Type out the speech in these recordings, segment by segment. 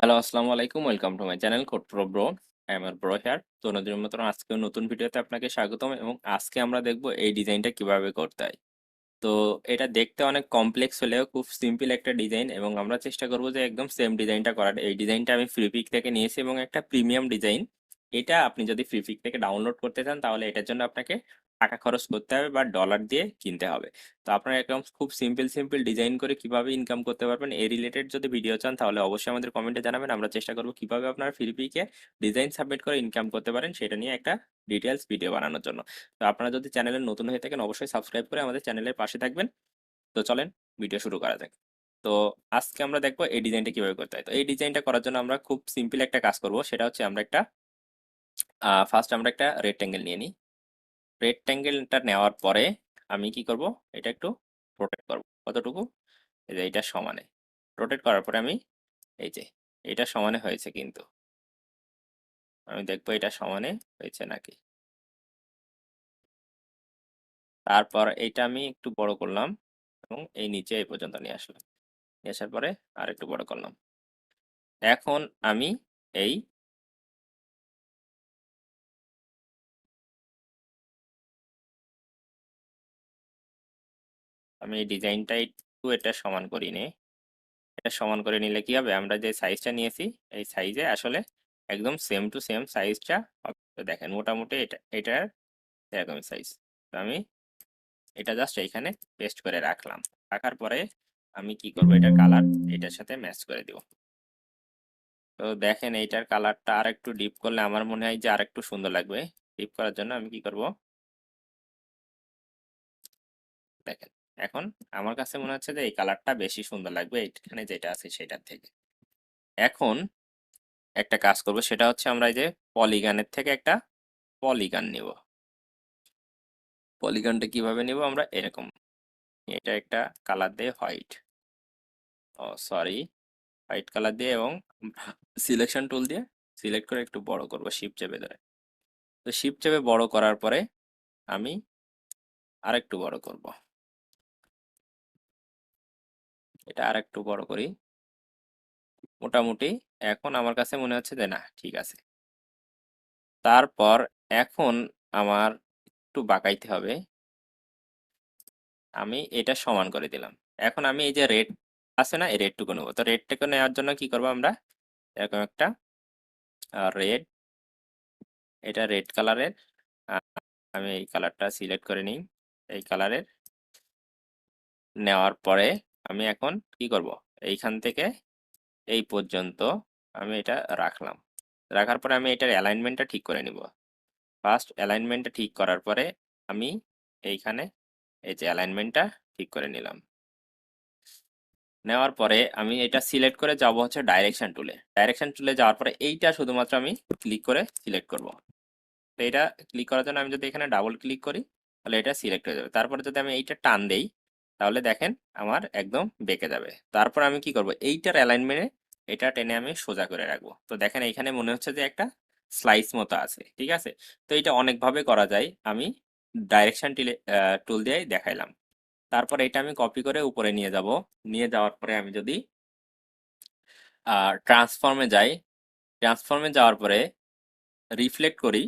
Hello, আসসালামু আলাইকুম। Welcome to my channel CodePro Bro. I am your bro here. তো নদীর মতন আজকেও নতুন ভিডিওতে আপনাকে স্বাগতম এবং আজকে আমরা দেখব এই ডিজাইনটা কিভাবে করতে হয়। তো এটা দেখতে অনেক কমপ্লেক্স হলেও খুব সিম্পল একটা ডিজাইন এবং আমরা চেষ্টা করব যে একদম সেম ডিজাইনটা করার। এই ডিজাইনটা আমি ফ্রিপিক থেকে নিয়েছি এবং একটা প্রিমিয়াম ডিজাইন। এটা আপনি যদি ফ্রিপিক থেকে ডাউনলোড করতে চান তাহলে এটার জন্য আপনাকে টাকা খরচ করতে হবে বা ডলার দিয়ে কিনতে হবে। তো আপনারা একদম খুব সিম্পল ডিজাইন করে কিভাবে ইনকাম করতে পারবেন এই রিলেটেড যদি ভিডিও চান তাহলে অবশ্যই আমাদের কমেন্টে জানাবেন। আমরা চেষ্টা করব কিভাবে আপনারা ফ্রিপিকে ডিজাইন সাবমিট করে ইনকাম করতে পারেন সেটা নিয়ে একটা ডিটেলস ভিডিও বানানোর জন্য। তো আপনারা যদি চ্যানেলে নতুন হয়ে থাকেন অবশ্যই সাবস্ক্রাইব করে আমাদের চ্যানেলের পাশে থাকবেন। তো চলেন ভিডিও শুরু করা যাক। তো আজকে আমরা দেখবো এই ডিজাইনটা কিভাবে করতে হয়। তো এই ডিজাইনটা করার জন্য আমরা খুব সিম্পল একটা কাজ করব, সেটা হচ্ছে আমরা একটা ফার্স্ট আমরা একটা রেক্টেঙ্গেল নিয়ে নিই। রেক্টেঙ্গেলটা নেওয়ার পরে আমি কি করব, এটা একটু রোটেট করব। কতটুকু? এই যে এটা সমানে রোটেট করার পরে আমি এই যে এটা সমানে হয়েছে, কিন্তু আমি দেখবো এটা সমানে হয়েছে নাকি। তারপর এইটা আমি একটু বড় করলাম এবং এই নিচে এই পর্যন্ত নিয়ে আসলাম। নিয়ে আসার পরে আর একটু বড় করলাম। এখন আমি এই ডিজাইনটা একটু এটা সমান করি নে। এটা সমান করে নিলে কি হবে, আমরা যে সাইজটা নিয়েছি এই সাইজে আসলে একদম সেম টু সেম সাইজটা হবে। তো দেখেন মোটামুটি এটার এরকম সাইজ। তো আমি এটা জাস্ট এইখানে পেস্ট করে রাখলাম। রাখার পরে আমি কি করব, এটার কালার এটার সাথে ম্যাচ করে দিব। তো দেখেন এইটার কালারটা আর একটু ডিপ করলে আমার মনে হয় যে আর একটু সুন্দর লাগবে। ডিপ করার জন্য আমি কি করব, দেখেন এখন আমার কাছে মনে হচ্ছে যে এই কালারটা বেশি সুন্দর লাগবে এখানে যেটা আছে সেটার থেকে। এখন একটা কাজ করব, সেটা হচ্ছে আমরা এই যে পলিগনের থেকে একটা পলিগন নিব। পলিগনটা কিভাবে নিব, আমরা এরকম এটা একটা কালার দিয়ে হোয়াইট, ও সরি, হোয়াইট কালার দিয়ে এবং সিলেকশন টুল দিয়ে সিলেক্ট করে একটু বড় করব শিফট চেপে ধরে। তো শিফট চেপে বড় করার পরে আমি আরেকটু বড় করব, এটা আরেকটু বড় করি মোটামুটি। এখন আমার কাছে মনে হচ্ছে যে না ঠিক আছে। তারপর এখন আমার একটু বাঁকাইতে হবে, আমি এটা সমান করে দিলাম। এখন আমি এই যে রেড আছে না, এই রেডটুকু নেবো। তো রেডটাকে নেওয়ার জন্য কি করবো, আমরা এরকম একটা রেড, এটা রেড কালারের, আমি এই কালারটা সিলেক্ট করে নিই। এই কালারের নেওয়ার পরে আমি এখন কি করব, এইখান থেকে এই পর্যন্ত আমি এটা রাখলাম। রাখার পরে আমি এটার অ্যালাইনমেন্টটা ঠিক করে নিব। ফার্স্ট অ্যালাইনমেন্টটা ঠিক করার পরে আমি এইখানে এই যে অ্যালাইনমেন্টটা ঠিক করে নিলাম। নেওয়ার পরে আমি এটা সিলেক্ট করে যাব হচ্ছে ডাইরেকশন টুলে। ডাইরেকশন টুলে যাওয়ার পরে এইটা শুধুমাত্র আমি ক্লিক করে সিলেক্ট করব। তো এটা ক্লিক করার জন্য আমি যদি এখানে ডাবল ক্লিক করি তাহলে এটা সিলেক্ট হয়ে যাবে। তারপরে যদি আমি এইটা টান দেই তাহলে দেখেন আমার একদম বেঁকে যাবে। তারপর আমি কি করব, এইটার অ্যালাইনমেন্টে এটা টেনে আমি সোজা করে রাখবো। তো দেখেন এইখানে মনে হচ্ছে যে একটা স্লাইস মতো আছে, ঠিক আছে। তো এটা অনেকভাবে করা যায়, আমি ডাইরেকশন টুল দিয়ে দেখাইলাম। তারপর এটা আমি কপি করে উপরে নিয়ে যাব। নিয়ে যাওয়ার পরে আমি যদি ট্রান্সফর্মে যাই, ট্রান্সফর্মে যাওয়ার পরে রিফ্লেক্ট করি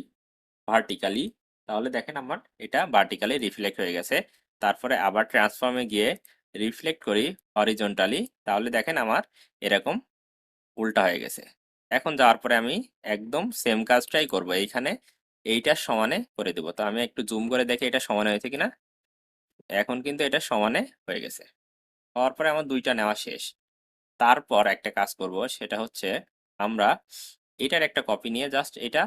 ভার্টিক্যালি, তাহলে দেখেন আমার এটা ভার্টিক্যালি রিফ্লেক্ট হয়ে গেছে। তারপরে আবার ট্রান্সফর্মে গিয়ে রিফ্লেক্ট করি হরিজন্টালি, তাহলে দেখেন আমার এরকম উল্টা হয়ে গেছে। এখন যাওয়ার পরে আমি একদম সেম কাজটাই করব, এইখানে এইটার সমানে করে দেবো। তো আমি একটু জুম করে দেখি এটা সমানে হয়েছে কিনা। এখন কিন্তু এটা সমানে হয়ে গেছে। হওয়ার পরে আমার দুইটা নেওয়া শেষ। তারপর একটা কাজ করব, সেটা হচ্ছে আমরা এটার একটা কপি নিয়ে জাস্ট এটা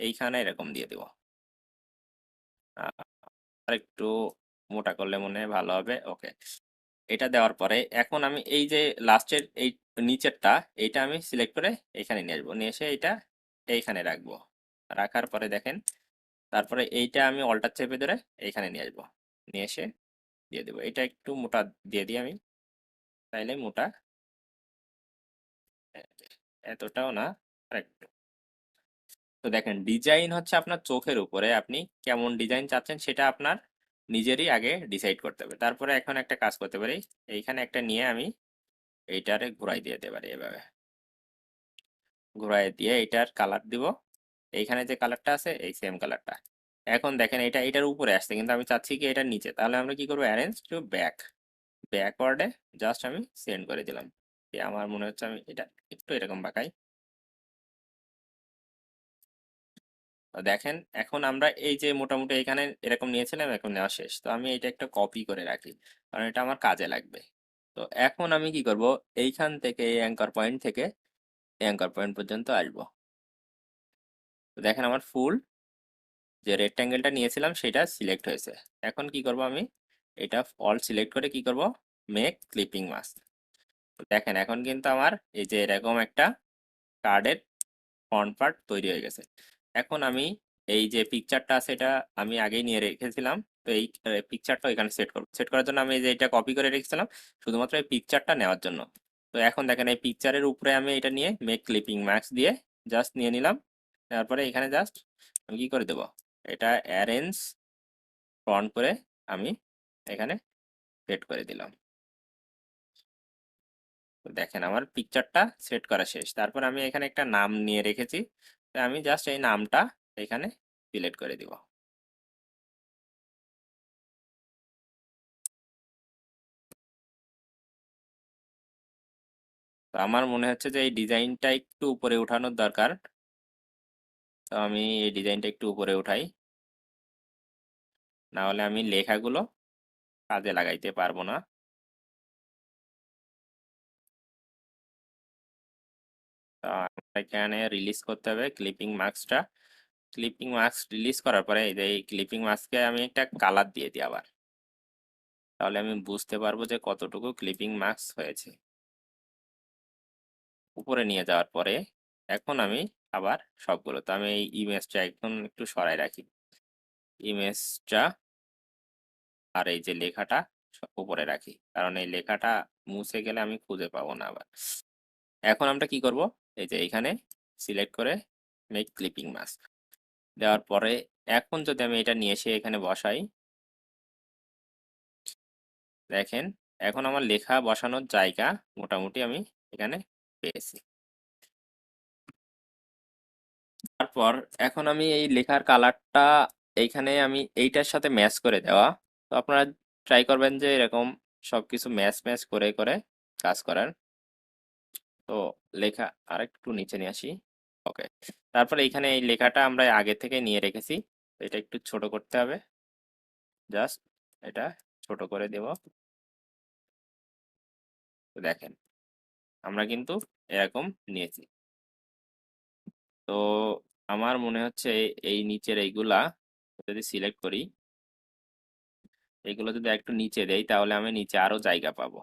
এইখানে এরকম দিয়ে দেব। আর একটু মোটা করলে মনে হয় ভালো হবে। ওকে, এটা দেওয়ার পরে এখন আমি এই যে লাস্টের এই নিচেরটা এইটা আমি সিলেক্ট করে এখানে নিয়ে আসবো। নিয়ে এসে এইটা এইখানে রাখবো। রাখার পরে দেখেন তারপরে এইটা আমি অল্টার চেপে ধরে এইখানে নিয়ে আসবো। নিয়ে এসে দিয়ে দেবো। এটা একটু মোটা দিয়ে দিই আমি, তাইলে মোটা, এতটাও না, আর একটু। তো দেখেন ডিজাইন হচ্ছে আপনার চোখের উপরে, আপনি কেমন ডিজাইন চাচ্ছেন সেটা আপনার নিজেরই আগে ডিসাইড করতে হবে। তারপরে এখন একটা কাজ করতে পারি, এইখানে একটা নিয়ে আমি এইটারে ঘুরাই দিয়ে দিতে পারি এভাবে। ঘুরাই দিয়ে এটার কালার দিব, এইখানে যে কালারটা আছে এই সেম কালারটা। এখন দেখেন এটা এটার উপরে আসছে, কিন্তু আমি চাচ্ছি কি এটার নিচে। তাহলে আমরা কি করবো, অ্যারেঞ্জ টু ব্যাক, ব্যাকওয়ার্ডে জাস্ট আমি সেন্ড করে দিলাম। আমার মনে হচ্ছে আমি এটা একটু এরকম বাঁকাই। তো দেখেন এখন আমরা এই যে মোটামুটি এখানে এরকম নিয়েছিলাম, এখন নেওয়া শেষ। তো আমি এটা একটা কপি করে রাখি, কারণ এটা আমার কাজে লাগবে। তো এখন আমি কি করব, এইখান থেকে এই অ্যাঙ্কর পয়েন্ট থেকে এই অ্যাঙ্কর পয়েন্ট পর্যন্ত আসবো। তো দেখেন আমার ফুল যে রেক্ট্যাঙ্গেলটা নিয়েছিলাম সেটা সিলেক্ট হয়েছে। এখন কি করব, আমি এটা অল সিলেক্ট করে কি করব, মেক ক্লিপিং মাস্ক। দেখেন এখন কিন্তু আমার এই যে এরকম একটা কার্ডের ফ্রন্ট পার্ট তৈরি হয়ে গেছে। এখন আমি এই যে পিকচারটা আছে এটা আমি আগেই নিয়ে রেখেছিলাম। তো এই পিকচারটা এখানে সেট করব। সেট করার জন্য আমি এই যে এটা কপি করে রেখেছিলাম শুধুমাত্র এই পিকচারটা নেওয়ার জন্য। তো এখন দেখেন এই পিকচারের উপরে আমি এটা নিয়ে মেক ক্লিপিং মাস্ক দিয়ে জাস্ট নিয়ে নিলাম। তারপরে এখানে জাস্ট আমি কি করে দেবো, এটা অ্যারেঞ্জ ফ্রন্ট করে আমি এখানে সেট করে দিলাম। তো দেখেন আমার পিকচারটা সেট করা শেষ। তারপর আমি এখানে একটা নাম নিয়ে রেখেছি, তো আমি জাস্ট এই নামটা এখানে সিলেক্ট করে দিব। তো আমার মনে হচ্ছে যে এই ডিজাইনটা একটু উপরে উঠানোর দরকার। তো আমি এই ডিজাইনটা একটু উপরে উঠাই, না হলে আমি লেখাগুলো কাজে লাগাইতে পারবো না। তো আমার এখানে রিলিজ করতে হবে ক্লিপিং মাস্কটা। ক্লিপিং মাস্ক রিলিজ করার পরে এই যে এই ক্লিপিং মাস্কে আমি একটা কালার দিয়ে দিই আবার, তাহলে আমি বুঝতে পারবো যে কতটুকু ক্লিপিং মাস্ক হয়েছে। উপরে নিয়ে যাওয়ার পরে এখন আমি আবার সবগুলো, তো আমি এই ইমেজটা এখন একটু সরাই রাখি, ইমেজটা আর এই যে লেখাটা সব উপরে রাখি, কারণ এই লেখাটা মুছে গেলে আমি খুঁজে পাবো না আবার। এখন আমরা কি করব, এই যে এখানে সিলেক্ট করে মেক ক্লিপিং মাস্ক দেওয়ার পরে এখন যদি আমি এটা নিয়ে এসে এখানে বসাই, দেখেন এখন আমার লেখা বসানোর জায়গা মোটামুটি আমি এখানে পেয়েছি। তারপর এখন আমি এই লেখার কালারটা এইখানে আমি এইটার সাথে ম্যাচ করে দেওয়া। তো আপনারা ট্রাই করবেন যে এরকম সবকিছু ম্যাচ ম্যাচ করে করে কাজ করার। তো লেখা আরেকটু নিচে নিয়ে আসি। ওকে, তারপরে এইখানে এই লেখাটা আমরা আগে থেকে নিয়ে রেখেছি, তো এটা একটু ছোট করতে হবে। জাস্ট এটা ছোট করে দেব। তো দেখেন আমরা কিন্তু এরকম নিয়েছি। তো আমার মনে হচ্ছে এই নিচের এইগুলা যদি সিলেক্ট করি, এগুলো যদি একটু নিচে দেই তাহলে আমি নিচে আরো জায়গা পাবো।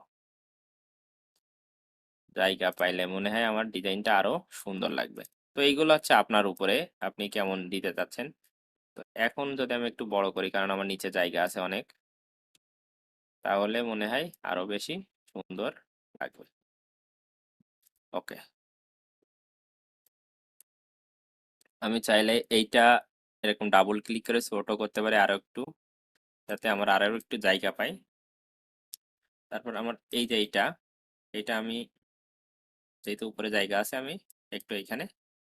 জায়গা পাইলে মনে হয় আমার ডিজাইনটা আরো সুন্দর লাগবে। তো এইগুলো হচ্ছে আপনার উপরে, আপনি কেমন দিতে চাচ্ছেন। তো এখন যদি আমি একটু বড় করি, কারণ আমার নিচে জায়গা আছে অনেক, তাহলে মনে হয় আরো বেশি সুন্দর লাগবে। ওকে, আমি চাইলে এইটা এরকম ডাবল ক্লিক করে ছোট করতে পারি আরো একটু, যাতে আমার আরো একটু জায়গা পাই। তারপর আমার এই যে এইটা, এটা আমি যেহেতু উপরে জায়গা আছে আমি একটু এইখানে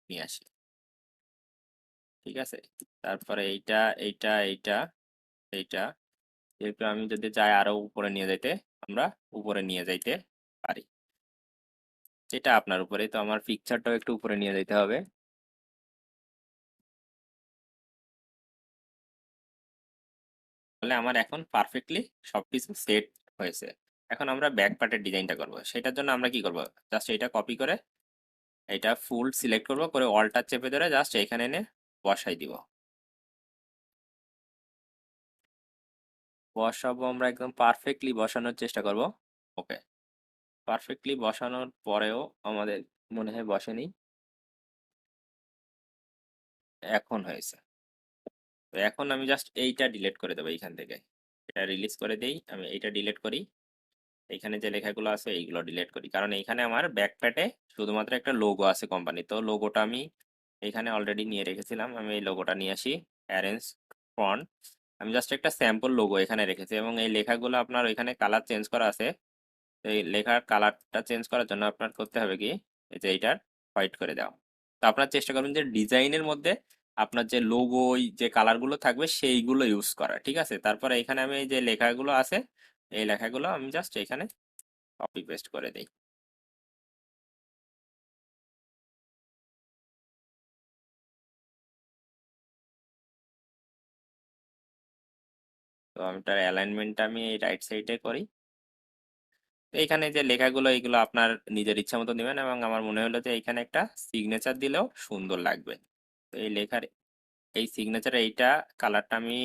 নিয়ে আসি। ঠিক আছে, তারপরে এইটা এইটা এইটা এইটা এরপর আমি যদি চাই আরো উপরে নিয়ে যাইতে, আমরা উপরে নিয়ে যাইতে পারি। এটা আপনার উপরে। তো আমার পিকচারটাও একটু উপরে নিয়ে যাইতে হবে। তাহলে আমার এখন পারফেক্টলি সবকিছু সেট হয়েছে। এখন আমরা ব্যাক পার্টের ডিজাইনটা করব। সেটার জন্য আমরা কি করব, জাস্ট এটা কপি করে এটা ফুল সিলেক্ট করব, করে অল্টার চেপে ধরে জাস্ট এখানে এনে বসাই দিব। বসাবো আমরা একদম পারফেক্টলি বসানোর চেষ্টা করব। ওকে, পারফেক্টলি বসানোর পরেও আমাদের মনে হয় বসেনি। এখন হয়েছে। তো এখন আমি জাস্ট এইটা ডিলিট করে দেবো এইখান থেকে। এটা রিলিজ করে দেই, আমি এইটা ডিলিট করি। এখানে যে লেখাগুলো আছে এইগুলো ডিলিট করি, কারণ এইখানে আমার ব্যাকপ্যাটে শুধুমাত্র একটা লোগো আছে কোম্পানি। তো লোগোটা আমি এখানে অলরেডি নিয়ে রেখেছিলাম, আমি এই লোগোটা নিয়ে আসি, অ্যারেঞ্জ ফন্ট। আমি জাস্ট একটা স্যাম্পল লোগো এখানে রেখেছি, এবং এই লেখাগুলো আপনার ওইখানে কালার চেঞ্জ করা আছে। তো এই লেখার কালারটা চেঞ্জ করার জন্য আপনার করতে হবে কি, এই যে এইটার হোয়াইট করে দাও। তো আপনারা চেষ্টা করবেন যে ডিজাইনের মধ্যে আপনার যে লোগো যে কালারগুলো থাকবে সেইগুলো ইউজ করা, ঠিক আছে? তারপরে এখানে আমি এই যে লেখাগুলো আছে, এই লেখাগুলো আমি জাস্ট এখানে কপি পেস্ট করে দিই। তো আমি তার অ্যালাইনমেন্টটা আমি এই রাইট সাইডে করি। তো এখানে যে লেখাগুলো এগুলো আপনার নিজের ইচ্ছা মতো নেবেন, এবং আমার মনে হলো যে এখানে একটা সিগনেচার দিলেও সুন্দর লাগবে। তো এই লেখার এই সিগনেচারে এইটা কালারটা আমি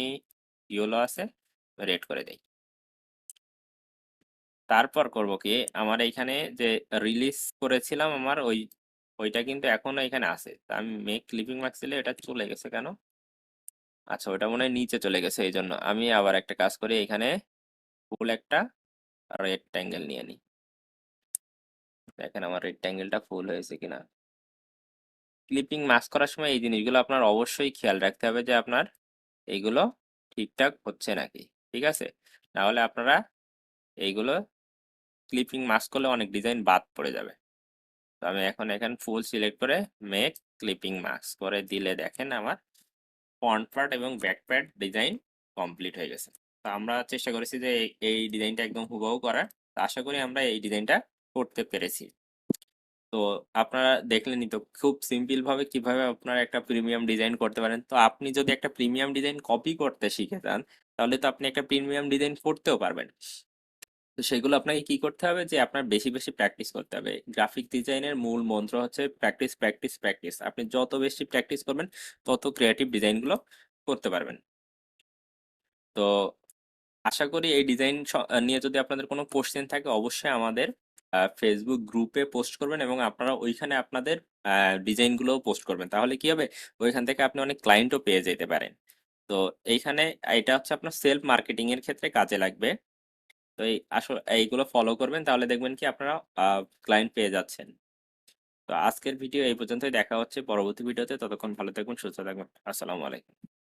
ইয়েলো আছে, রেড করে দিই। তারপর করব কি, আমার এইখানে যে রিলিজ করেছিলাম আমার ওইটা কিন্তু এখনো এখানে আছে। তা আমি মেক ক্লিপিং মার্কস দিলে এটা চলে গেছে কেন? আচ্ছা, ওটা মনে হয় নিচে চলে গেছে, এই জন্য আমি আবার একটা কাজ করি, এখানে ফুল একটা রেক্ট্যাঙ্গেল নিয়ে নিই। দেখেন আমার রেক্ট্যাঙ্গেলটা ফুল হয়েছে কিনা। ক্লিপিং মাস্ক করার সময় এই জিনিসগুলো আপনার অবশ্যই খেয়াল রাখতে হবে যে আপনার এইগুলো ঠিকঠাক হচ্ছে নাকি, ঠিক আছে? নাহলে আপনারা এইগুলো ক্লিপিং মাস্ক করলে অনেক ডিজাইন বাদ পড়ে যাবে। তো আমি এখন এখানে ফুল সিলেক্ট করে মেক ক্লিপিং মাস্ক করে দিলে দেখেন আমার ফ্রন্ট পার্ট এবং ব্যাক পার্ট ডিজাইন কমপ্লিট হয়ে গেছে। তো আমরা চেষ্টা করেছি যে এই ডিজাইনটা একদম হুবহু করার। তো আশা করি আমরা এই ডিজাইনটা করতে পেরেছি। তো আপনারা দেখলেনই তো খুব সিম্পল ভাবে কিভাবে আপনারা একটা প্রিমিয়াম ডিজাইন করতে পারেন। তো আপনি যদি একটা প্রিমিয়াম ডিজাইন কপি করতে শিখে যান, তাহলে তো আপনি একটা প্রিমিয়াম ডিজাইন করতেও পারবেন। তো সেগুলো আপনাকে কি করতে হবে, যে আপনার বেশি বেশি প্র্যাকটিস করতে হবে। গ্রাফিক ডিজাইনের মূল মন্ত্র হচ্ছে প্র্যাকটিস প্র্যাকটিস প্র্যাকটিস। আপনি যত বেশি প্র্যাকটিস করবেন তত ক্রিয়েটিভ ডিজাইনগুলো করতে পারবেন। তো আশা করি এই ডিজাইন নিয়ে যদি আপনাদের কোনো কোশ্চেন থাকে অবশ্যই আমাদের ফেসবুক গ্রুপে পোস্ট করবেন, এবং আপনারা ওইখানে আপনাদের ডিজাইনগুলোও পোস্ট করবেন। তাহলে কি হবে, ওইখান থেকে আপনি অনেক ক্লায়েন্টও পেয়ে যেতে পারেন। তো এইখানে এটা হচ্ছে আপনার সেলফ মার্কেটিং এর ক্ষেত্রে কাজে লাগবে। তো এই আসলে এইগুলো ফলো করবেন, তাহলে দেখবেন কি আপনারা ক্লায়েন্ট পেয়ে যাচ্ছেন। তো আজকের ভিডিও এই পর্যন্তই, দেখা হচ্ছে পরবর্তী ভিডিওতে। ততক্ষণ ভালো থাকবেন, সুস্থ থাকবেন। আসসালামু আলাইকুম।